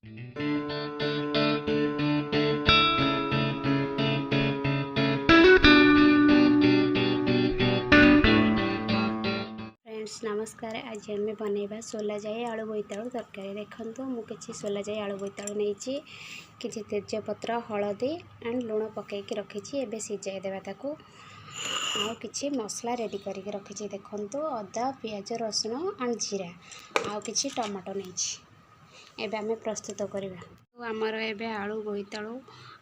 Friends नमस्कार। आज आम बनइबा सोला जाई आलू बोईतालु तरकारी। देखो मुझे सोला जाई आलू बोईतालु नहीं कि तेजपत्र हलदी एंड लुण पकईकि रखी एबे सिझाई देवा ताकू आउ किछि मसला रेडी करके रखी। देखो अदा पियाज रसुण एंड जीरा आउ किछि टमाटो नहीं एबे आमे प्रस्तुत करवा। तो आमर एबे आलू बोईतालु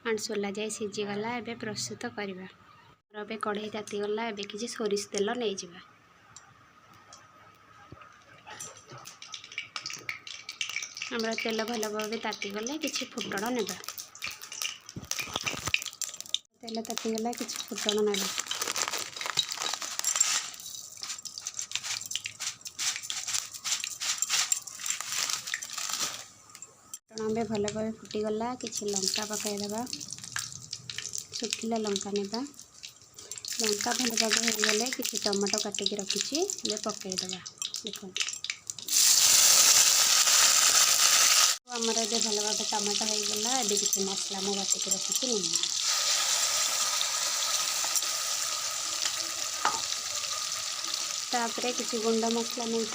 एंड सोला जाई सिझीगला एबे प्रस्तुत करवा। एबे कढ़ई तातीगला एबे किछि सोरिष तेल नहीं जिबा। हमरा तेल भल भाव तातीगले किछि फुटण नेबा। तेल तातीगला किछि फुटण नेबा। फुटण भल भाव फुटीगला किछि लंका पकाइदेबा। सुखिला लंका नेबा। लंका भल भाव होगले किछि टमाटो काटिकी रखिछि एबे पकाइदेबा। देखो आमर ए भल भाव टमाटो होगला एबे किछि मसला मो बाटिकी रखिछि नहीं। तापरे किछि गुंड मसला नहीं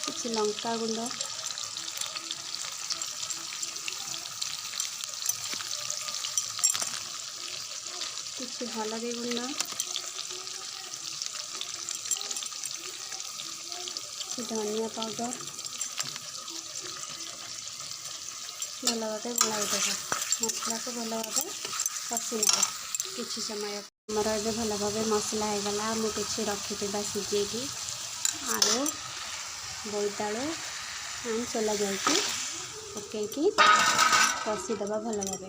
किछि लंका गुंड किछि हलदी गुंड धनिया पाउडर भल भाव गोलाई देगा। मसला को भल भाव कषि ना किछि समय आमर ए भल भाव मसला होगला। मुझे रखी सिझेकी आलू बोईतालु एंड सोला जाइकी पकईकी कषिदेवा भल भाव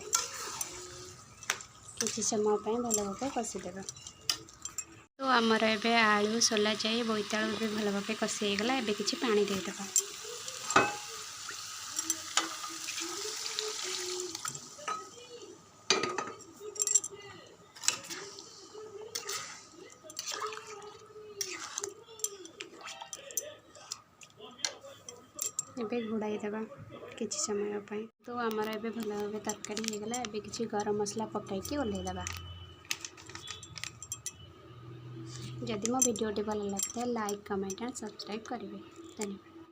किछि समय भल भाव कषिदेवा। तो आमर ए आलू सोला जाई बोईतालु भी भल भाव कषि होगला। एबे किछि पानी देदेबा। एबे घोड़ाई देबा किछि समय पई। तो आमर एबे भल भाव तरकारी होगला। एबे किछि गरम मसला पकाइकी ओल्हे देबा। जदि मो वीडियोटी भल लगता है लाइक कमेंट एंड सब्सक्राइब करेंगे। धन्यवाद।